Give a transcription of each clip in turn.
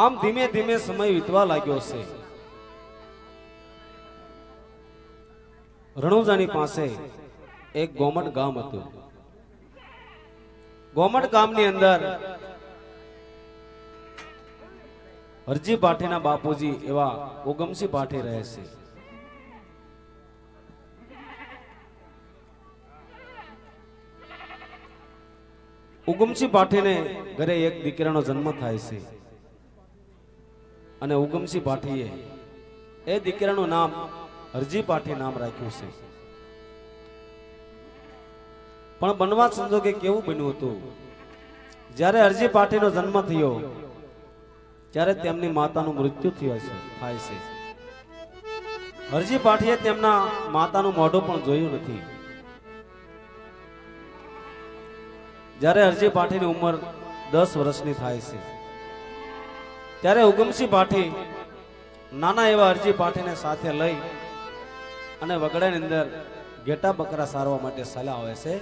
આમ ધીમે ધીમે સમય વીતવા લાગ્યો છે. રણુજાની પાસે એક ગોમટ ગામ હતું. ગોમટ ગામની અંદર હરજી પાઠીના બાપુજી એવા ઉગમસિંહ પાઠી રહે છે. ઉગમસિંહ પાઠીને ઘરે એક દીકરાનો જન્મ થાય છે અને ઉગમસિંહ પાઠીએ એ દીકરાનું નામ હરજી પાઠી નામ રાખ્યું છે. પણ બનવા સંજોગે કેવું બન્યું હતું, જ્યારે હરજી પાઠીનો જન્મ થયો ત્યારે તેમની માતાનું મૃત્યુ થાય છે. હરજી પાઠીએ તેમના માતાનું મોઢું પણ જોયું નથી. જ્યારે હરજી પાઠીની ઉંમર 10 વર્ષની થાય છે ત્યારે ઉગમસિંહ પાઠી નાના એવા હરજી પાઠીને સાથે લઈ અને વગડાની અંદર ઘેટા બકરા સારવા માટે ચાલ્યા આવે છે.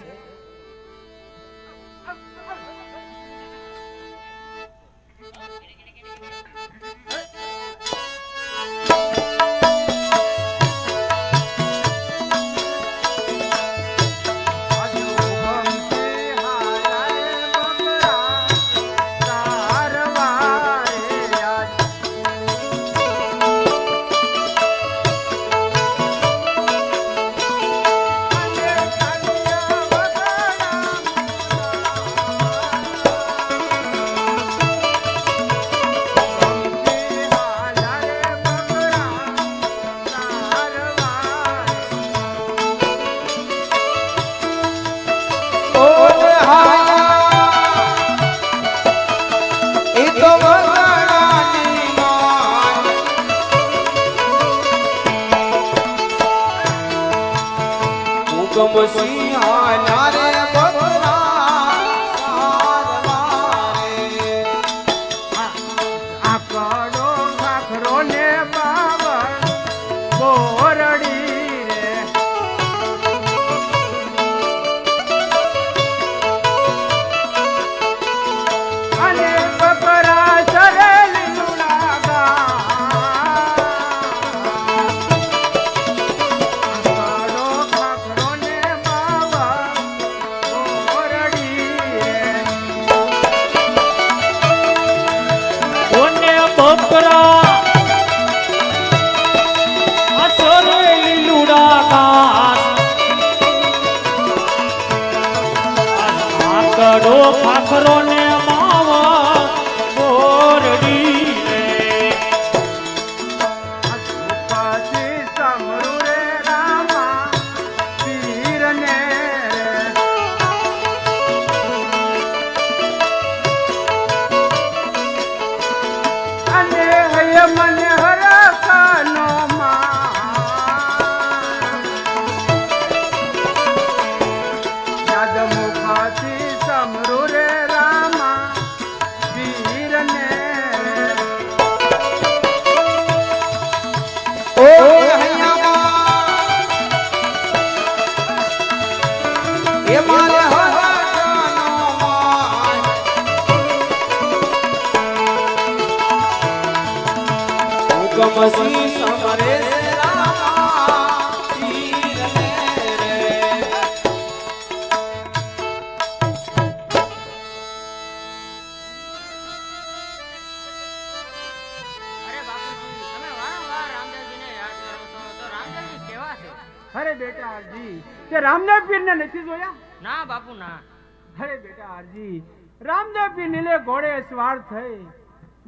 અરે બેટા હરજી, તે રામદેવ પીર ને નથી જોયા? ના બાપુ ના. અરે બેટા હરજી, રામદેવ પીર નીલે ઘોડે સવાર થઈ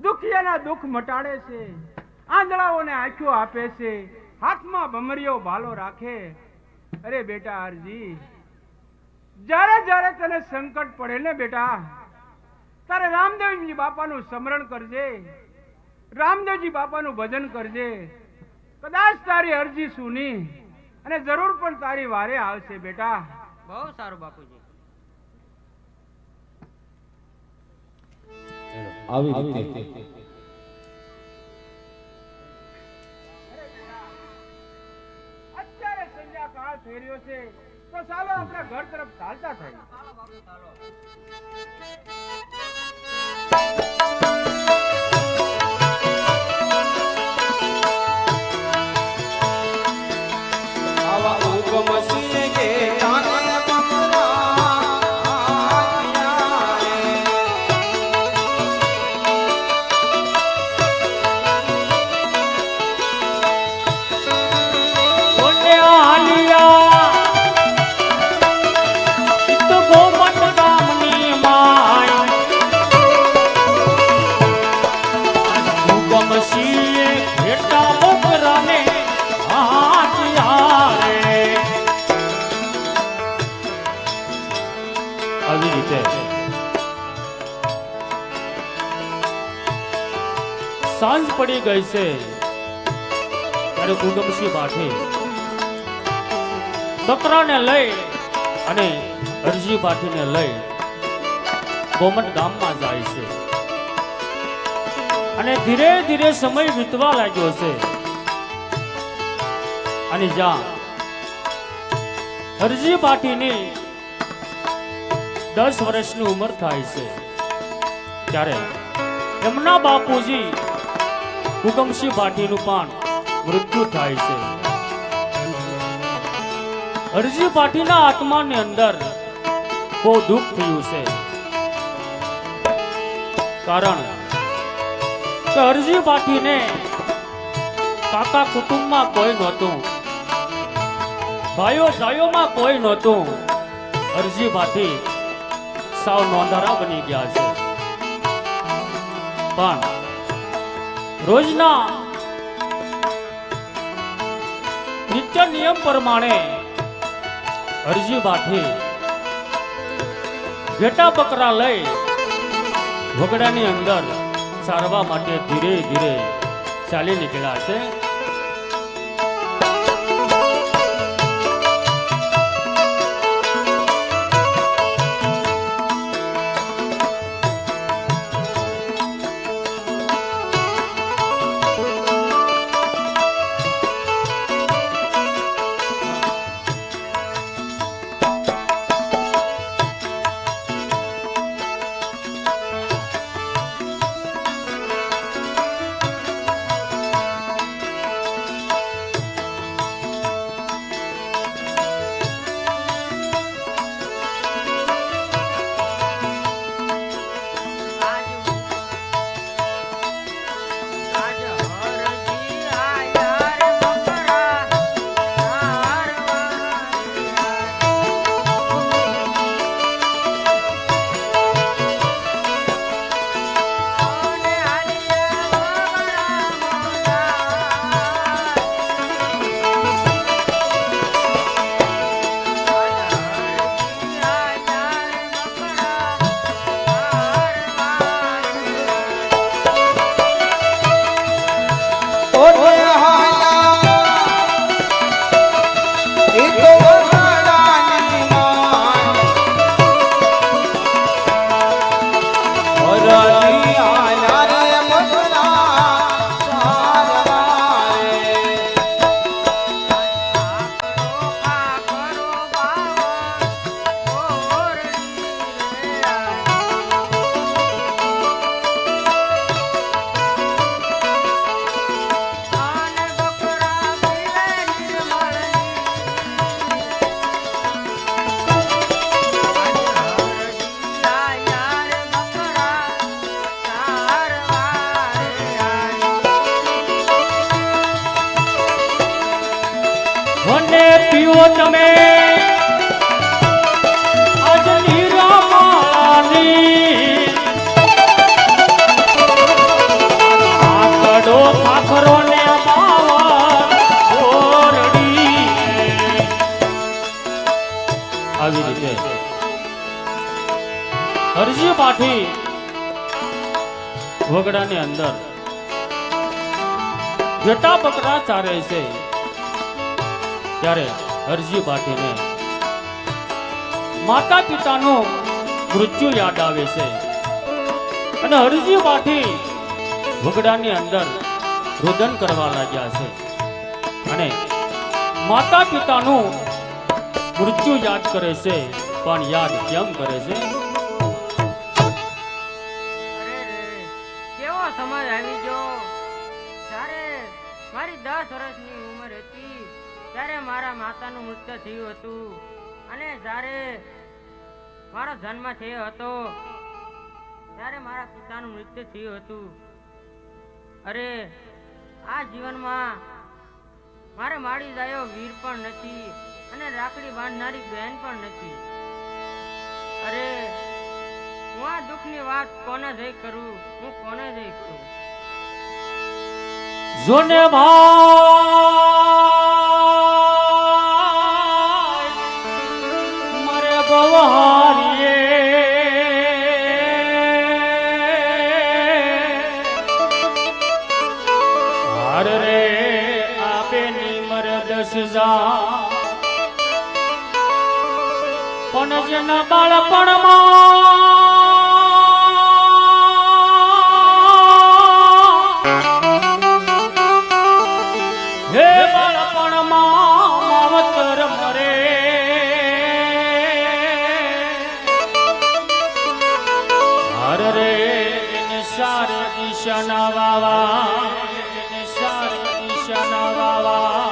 દુખિયાના દુઃખ મટાડે છે, આંધળાઓને આંખો આપે છે, હાથમાં ભમરીઓ ભાલો રાખે. અરે બેટા હરજી, જ્યારે જ્યારે તને સંકટ પડે ને બેટા, તારે રામદેવજી બાપાનું સ્મરણ કરજે, રામદેવજી બાપાનું ભજન કરજે. કદાચ તારી અરજી સુની અને જરૂર પણ તારી વારે આવશે બેટા. બહુ સારું બાપુજી. આવી રીતે અત્યારે સંધ્યા કાળ થઈ રહ્યો છે, તો ચાલો આપણા ઘર તરફ ચાલતા થઈ. ચાલો. સાંજ પડી ગઈ છે ત્યારે ઉગમસિંહ બાઠી બકરાને લઈ અને હરજી બાઠીને લઈ ગોમટ ગામમાં જાય છે અને ધીરે ધીરે સમય વીતવા લાગ્યો છે અને જ્યાં હરજી બાઠીની 10 વર્ષની ઉંમર થાય છે ત્યારે એમના બાપુજી ઉગમસિંહ બાઠીનું પણ મૃત્યુ થાય છે. હરજી બાઠીના આત્માની અંદર બહુ દુઃખ થયું છે, કારણ કે હરજી બાઠીને કાકા કુટુંબમાં કોઈ નહોતું, ભાઈઓ જાયોમાં કોઈ નહોતું. હરજી બાઠી સાવ નોંધારા બની ગયા છે. પણ રોજના નિત્ય નિયમ પ્રમાણે હરજી બાઠી ઘેટા બકરા લઈ વગડાની અંદર ચારવા માટે ધીરે ધીરે ચાલી નીકળ્યા છે. પીવો તમે આજ નીરામાની આકડો ખાખરો ને માવા ઓરડી. આવી રીતે હરજી બાઠી વગડાની અંદર ઘેટા બકરા ચારે છે ત્યારે હરજી બાઠીને માતા પિતાનું મૃત્યુ યાદ આવે છે અને હરજી બાઠી વગડાની અંદર રુદન કરવા લાગ્યા છે અને માતા પિતાનું મૃત્યુ યાદ કરે છે. પણ યાદ કેમ કરે છે? કેવો સમય આવી ગયો. જ્યારે મારી 10 વર્ષની ઉંમર હતી ત્યારે મારા માતાનું મૃત્યુ થયું હતું અને જ્યારે મારો જન્મ થયો હતો ત્યારે મારા પિતાનું મૃત્યુ થયું હતું. અરે આ જીવનમાં મારે માડી જાયો વીર પણ નથી અને રાખડી બાંધનારી બહેન પણ નથી. અરે હું આ દુઃખની વાત કોને જઈ કરું, હું કોને જઈ કરું? જોને ભાઈ મરે બવારીએ અરે રે આપે નિમર દસ જા પણ જેન બાળપણમાં હે બાળપણમાં માવતર મરે હર રે એને સારે દિશાના વાવા એને સારે દિશાના વાવા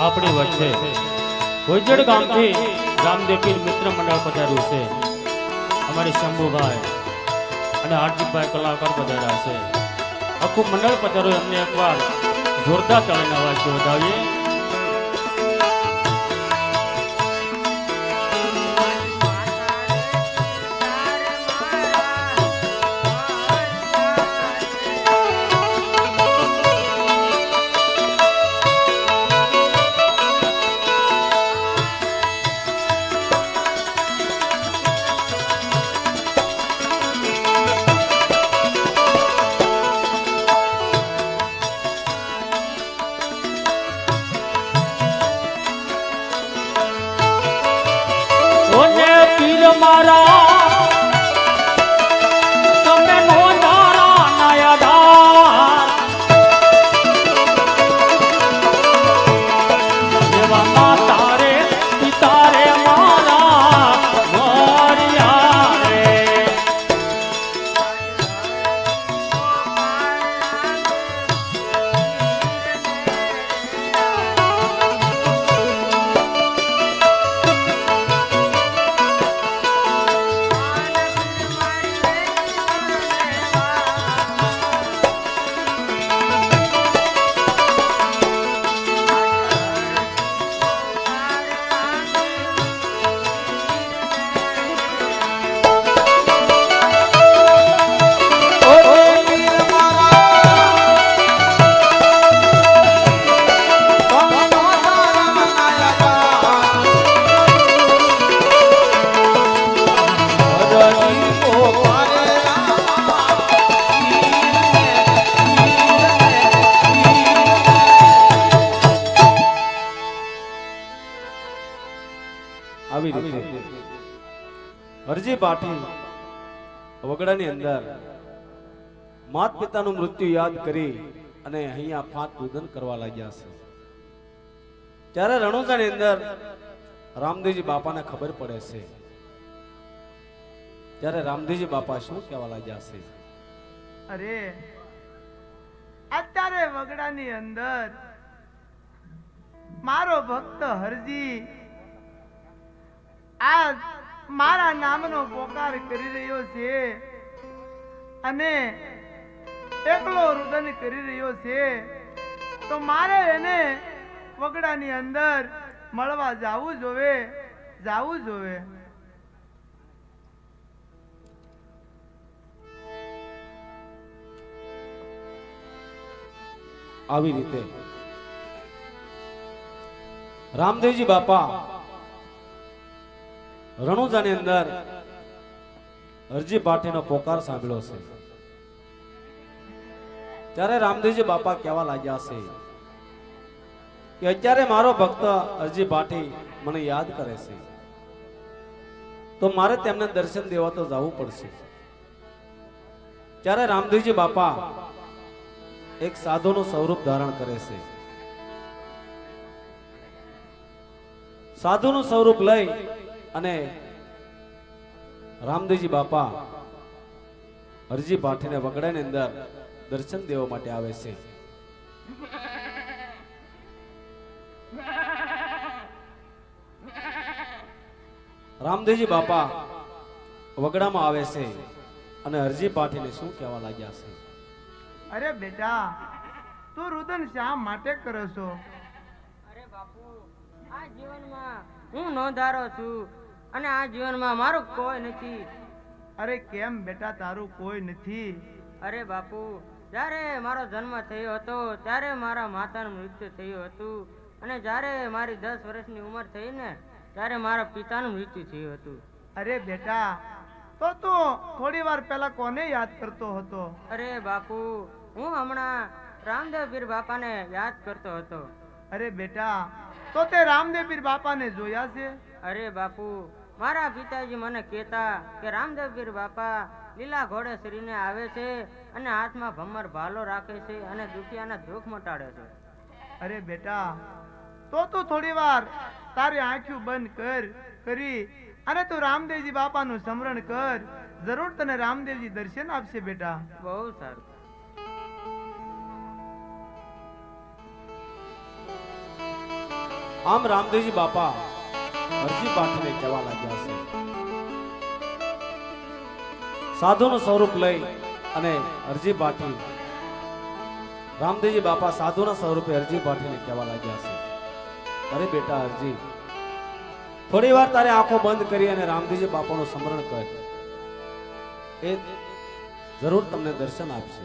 આપણી વચ્ચે ભોજડ ગામથી રામદેવપીર મિત્ર મંડળ પધાર્યું છે. અમારી શંભુભાઈ અને હાર્દિકભાઈ કલાકાર પધાર્યા છે. આખું મંડળ પધાર્યું. એમને એકવાર જોરદાર તાળીના અવાજથી વધાવીએ. મારા તમે નોંધારા નયાધાર એવા માતા રે પિતા રે મારા વરિયા રે આવી રીતે હરજી પાઠી વગડાની અંદર માત પિતાનું મૃત્યુ યાદ કરી અને અહીંયા ફાત પૂજન કરવા લાગ્યા છે. ત્યારે રણોજાની અંદર રામદેવજી બાપાને ખબર પડે છે. ત્યારે રામદેવજી બાપા શું કહેવા લાગ્યા છે? અરે અત્યારે વગડાની અંદર મારો ભક્ત હરજી આ મારા નામનો પોકાર કરી રહ્યો છે અને એકલો રુદન કરી રહ્યો છે. તો મારે એને વગડાની અંદર મળવા જાવું જોવે. આવી રીતે રામદેવજી બાપા રણુજાની અંદર હરજી પાઠીનો પોકાર સાંભળ્યો છે. ત્યારે રામદેવજી બાપા કહેવા લાગ્યા છે કે અત્યારે મારો ભક્ત હરજી પાઠી મને યાદ કરે છે, તો મારે તેમને દર્શન દેવા તો જવું પડશે. ત્યારે રામદેવજી બાપા એક સાધુનું સ્વરૂપ ધારણ કરે છે. સાધુનું સ્વરૂપ લઈ અને રામદેવજી બાપા હરજી પાઠીને વગડાની અંદર દર્શન દેવા માટે આવે છે. રામદેવજી બાપા વગડામાં આવે છે અને હરજી પાઠીને શું કહેવા લાગ્યા છે? અરે બેટા, તું રુદન શા માટે કરો છો? અરે બાપુ, આ જીવનમાં હું નોંધારો છું અને આ જીવનમાં મારું કોઈ નથી. અરે કેમ બેટા તારું કોઈ નથી? અરે બાપુ, જ્યારે મારો જન્મ થયો હતો ત્યારે મારા માતાનું મૃત્યુ થયું હતું અને જ્યારે મારી 10 વર્ષની ઉંમર થઈ ને ત્યારે મારા પિતાનું મૃત્યુ થયું હતું. અરે બેટા, તો તું થોડી વાર પહેલા કોને યાદ કરતો હતો? અરે બાપુ, હું હમણાં રામદેવ પીર બાપાને યાદ કરતો હતો. અરે બેટા, તો તે રામદેવ પીર બાપાને જોયા છે? અરે બાપુ, મારા પિતાજી મને કહેતા કે રામદેવ પીર બાપા લીલા ઘોડે શ્રીને આવે છે અને હાથમાં ભમર ભાલો રાખે છે અને દુખિયાના દુઃખ મટાડે છે. અરે બેટા, તો તું થોડી વાર તારી આંખો બંધ કરી અને તું રામદેવજી બાપાનું સ્મરણ કર. જરૂર તને રામદેવજી દર્શન આપશે બેટા. બહુ સારું. આમ રામદેવજી બાપા હરજી પાઠીને કહેવા લાગ્યા છે. સાધુનું સ્વરૂપ લઈ અને હરજી પાઠી રામદેવજી બાપા સાધુના સ્વરૂપે હરજી પાઠીને કહેવા લાગ્યા છે, અરે બેટા હરજી, થોડી વાર તારે આંખો બંધ કરી અને રામદેવજી બાપાનું સ્મરણ કર. એ જરૂર તમને દર્શન આપશે.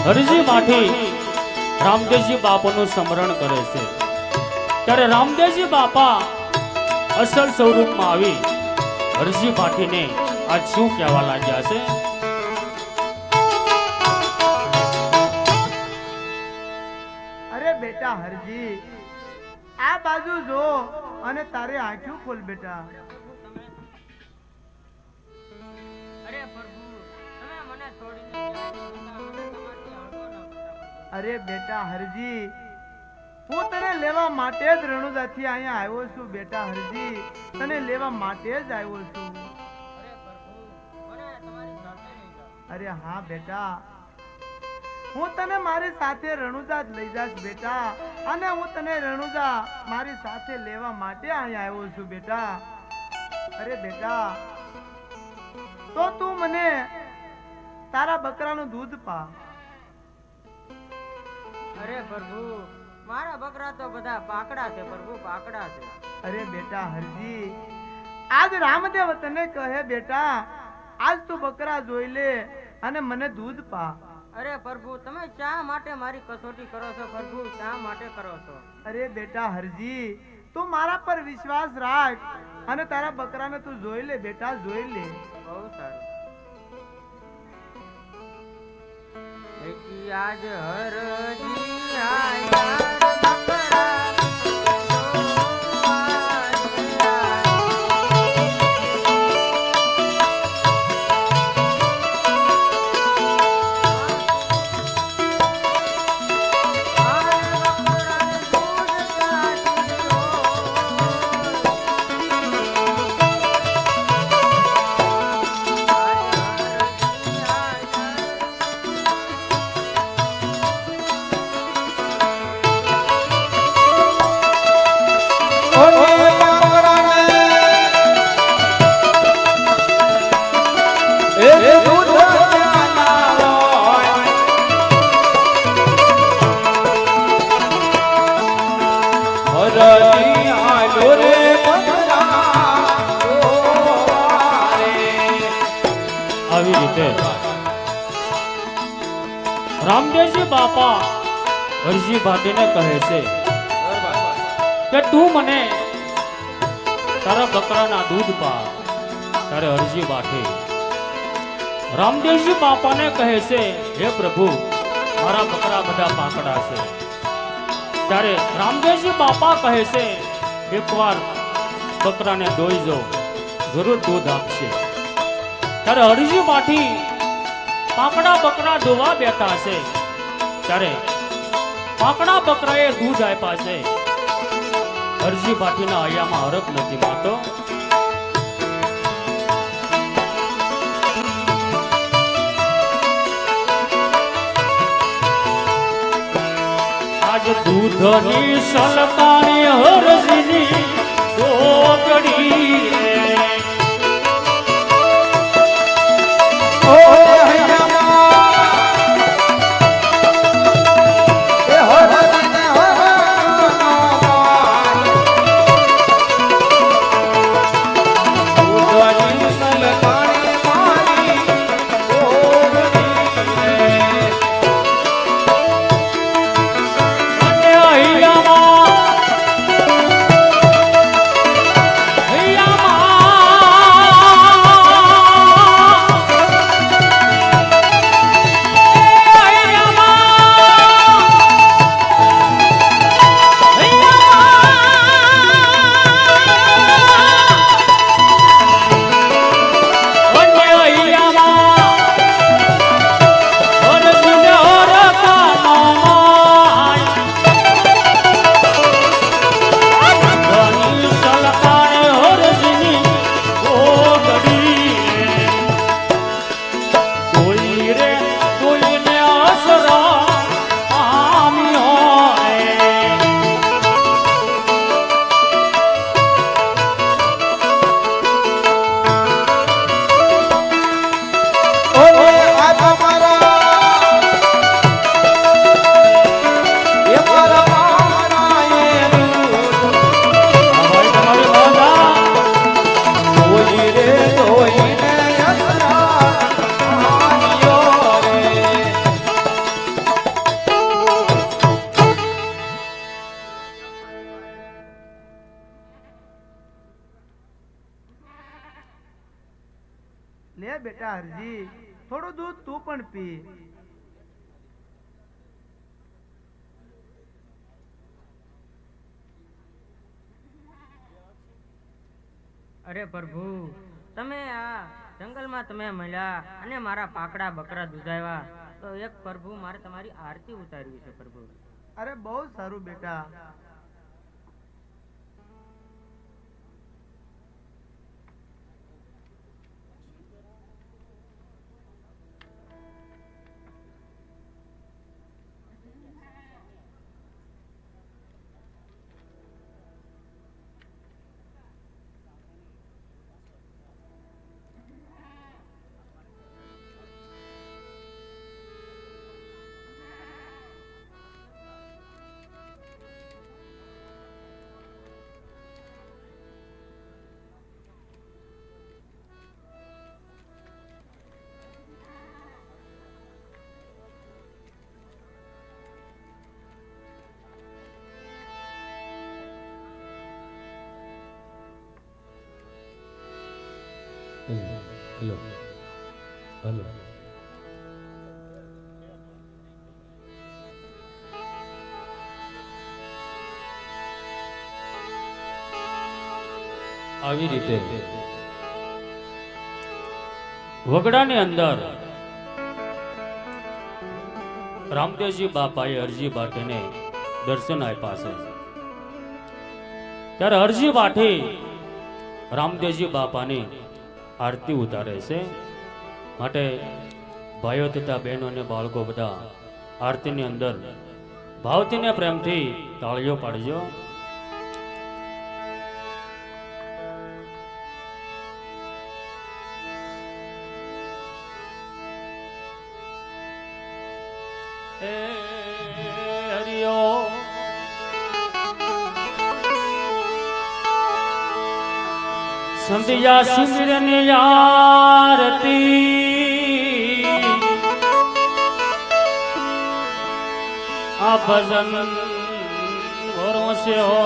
હરજી પાઠી રામદેવજી બાપાનું સ્મરણ કરે છે ત્યારે રામદેવજી બાપા અસલ સ્વરૂપમાં આવી હરજી પાઠીને આજ શું કહેવા લાગ્યા છે? અરે બેટા હરજી, આ બાજુ જો અને તારે આંખો ખોલ બેટા. અરે પ્રભુ, તમે મને છોડીને ગયા છો, મને તમારથી આંખો ન ખોલાવો. અરે બેટા હરજી, હું તને લેવા માટે જ રણુદાથી અહીંયા આવ્યો છું બેટા હરજી, તને લેવા માટે જ આવ્યો છું. અરે હા બેટા, હું તને મારી સાથે રણુજા જ લઈ જાશ બેટા, અને હું તને રણુજા મારી સાથે લેવા માટે અહીંયા આવ્યો છું બેટા. અરે બેટા, તો તું મને તારા બકરાનું દૂધ પા. અરે પ્રભુ, મારા બકરા તો બધા પાકડા છે પ્રભુ, પાકડા છે. અરે બેટા હરજી, આજ રામદેવ તને કહે બેટા, આજ તું બકરા જોઈ લે અને મને દૂધ પા. અરે પ્રભુ, તમે શા માટે મારી કસોટી કરો છો પ્રભુ, શા માટે કરો છો? અરે બેટા હરજી, તું મારા પર વિશ્વાસ રાખ અને તારા બકરાને તું જોઈ લે બેટા, જોઈ લે. બહુ સારું. આજ હરજી આયા બકરા આવી રીતે રામદેવજી બાપા હરજી ભાટીને કહે છે કે તું મને તારા બકરાના દૂધ પા. ત્યારે હરજી ભાટી રામદેવજી બાપાને કહે છે, હે પ્રભુ, મારા બકરા બધા પાકડા છે. ત્યારે રામદેવજી બાપા કહે છે, એકવાર બકરાને દોઈ જો, જરૂર દૂધ આપશે. ત્યારે હરજી ભાટી પાકડા બકરા દોવા બેઠા છે. ત્યારે પાકડા બકરાએ દૂધ આપ્યા છે. હરજી ભાટીના હૈયામાં હરખ નથી માતો. આજ દૂધની સલકાણી હરજીની ઓગડી રે. લે બેટા હરજી, થોડું દૂધ તું પણ પી. અરે પ્રભુ, તમે આ જંગલમાં તમે મળ્યા અને મારા પાકડા બકરા દૂધાવ્યા, તો એક પ્રભુ મારે તમારી આરતી ઉતારવી છે પ્રભુ. અરે બહુ સારું બેટા, હેલો હેલો આવી રીતે વગડાની અંદર રામદેવજી બાપાએ હરજી બાટીને દર્શન આપ્યા છે. ત્યારે હરજી બાટી રામદેવજી બાપાની આરતી ઉતારે છે. માટે ભાઈઓ તથા બહેનો અને બાળકો બધા આરતીની અંદર ભાવથી ને પ્રેમથી તાળીઓ પાડજો. હરિયો સંધ્યા સિમરન આરતી આ ભજન વરસ્યો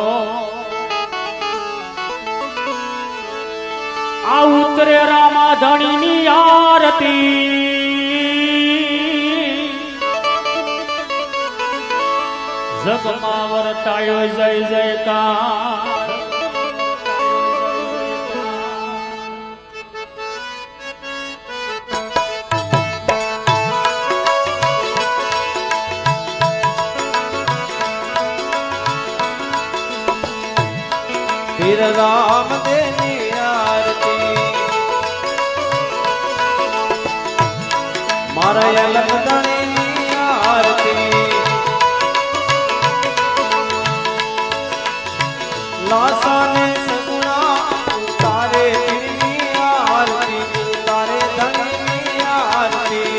આ ઉતરે રામા ધણીની આરતી જગમાં વર્તાયો જય જયકાર. પીર રામ દેની આરતી મારા અલગ ધણીની આરતી લાસાને સગુણા તારે પીરની આરતી તારે ધણીની આરતી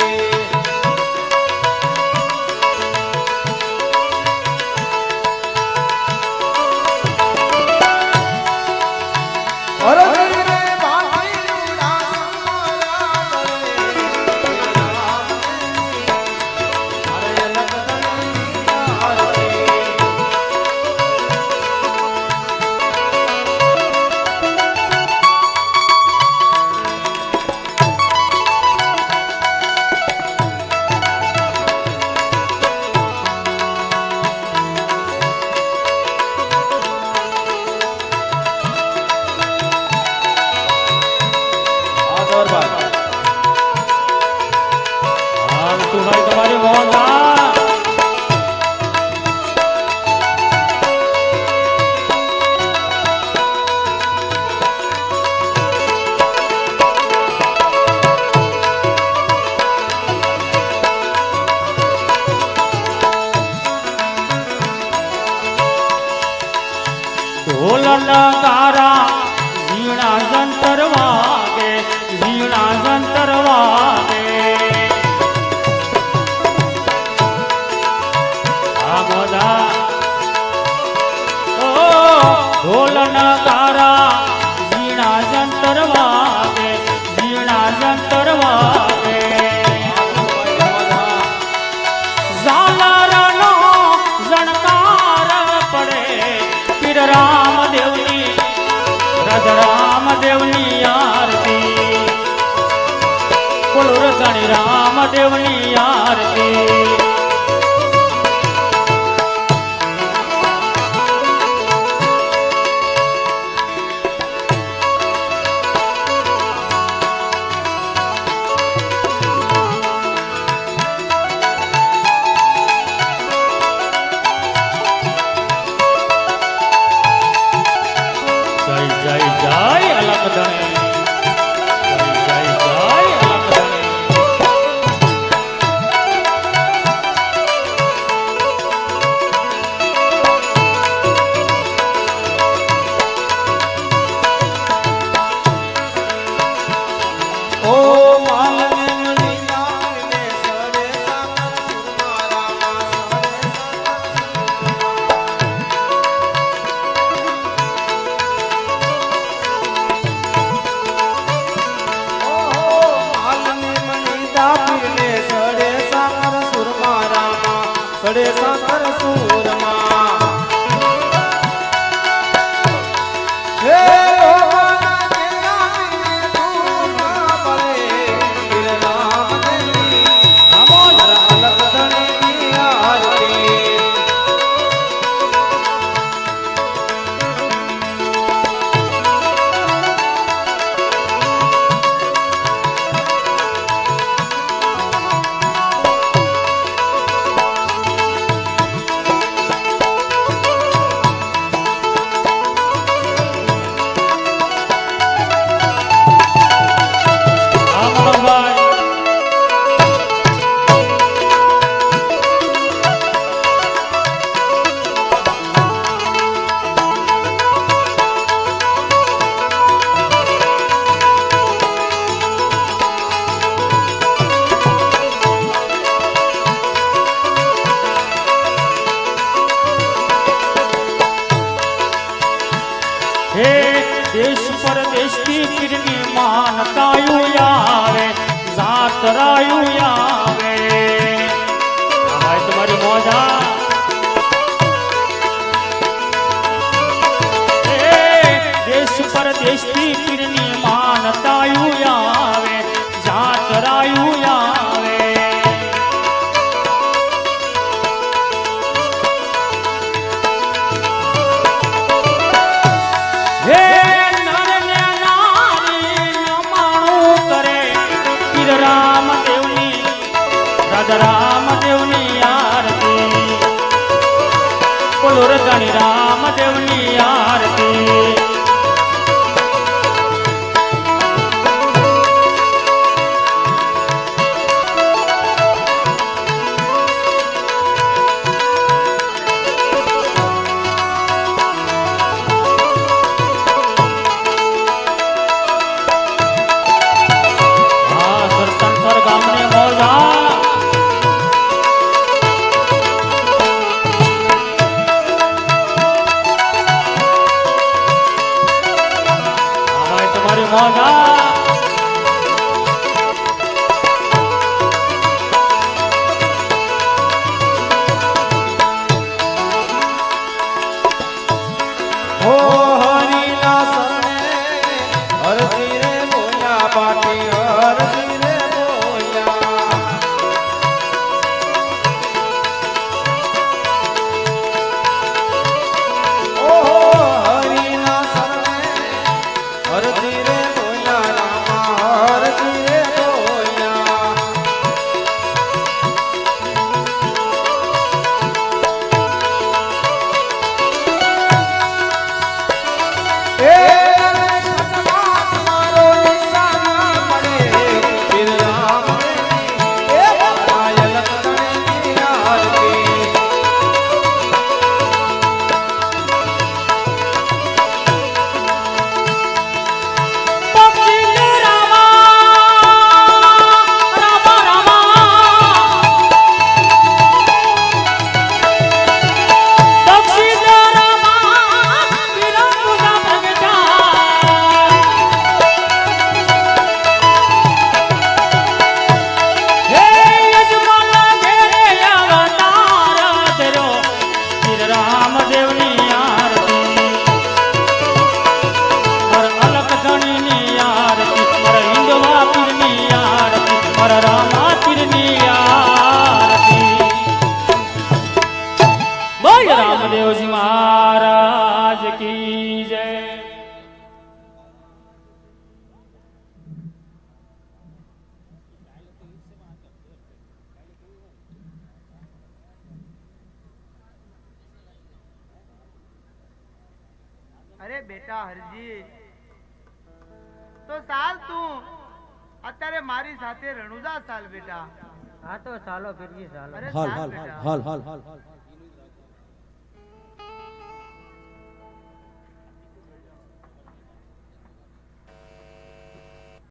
તમારી મોહનદાસ ઢોલ નગારા ઝીણા જંતર વાગે ઝીણા જંતર વાગે ઢોલ નગારા ઝીણા જંતર વાગે ઝીણા જંતર વાગે ઝાલરનો ઝણકાર પડે પીર રામદેવની રાજા રામદેવની આરતી બોલો રજાણી રામદેવની આરતી સડે સાકર સુરમાં હે દેશ પરદેશથી પીરની માનતાયું આવે જાતરાયું આવે આ ભાઈ તમારી મોજા દેશ પરદેશથી પીરની માનતાયું આવે જાતરાયું આવે હે નરને નારી નમાણું કરે પીર રામદેવની રાજા રામદેવની આરતી બોલો રજાણી રામદેવની આરતી રામદેવજી મહારાજ કી જય અરે બેટા હરજી તો ચાલ તું અત્યારે મારી સાથે રણુજા ચાલ બેટા હા તો ચાલો ફિરજી ચાલો અરે હાલ ચાલ હાલ બેટા. હાલ હાલ હાલ હાલ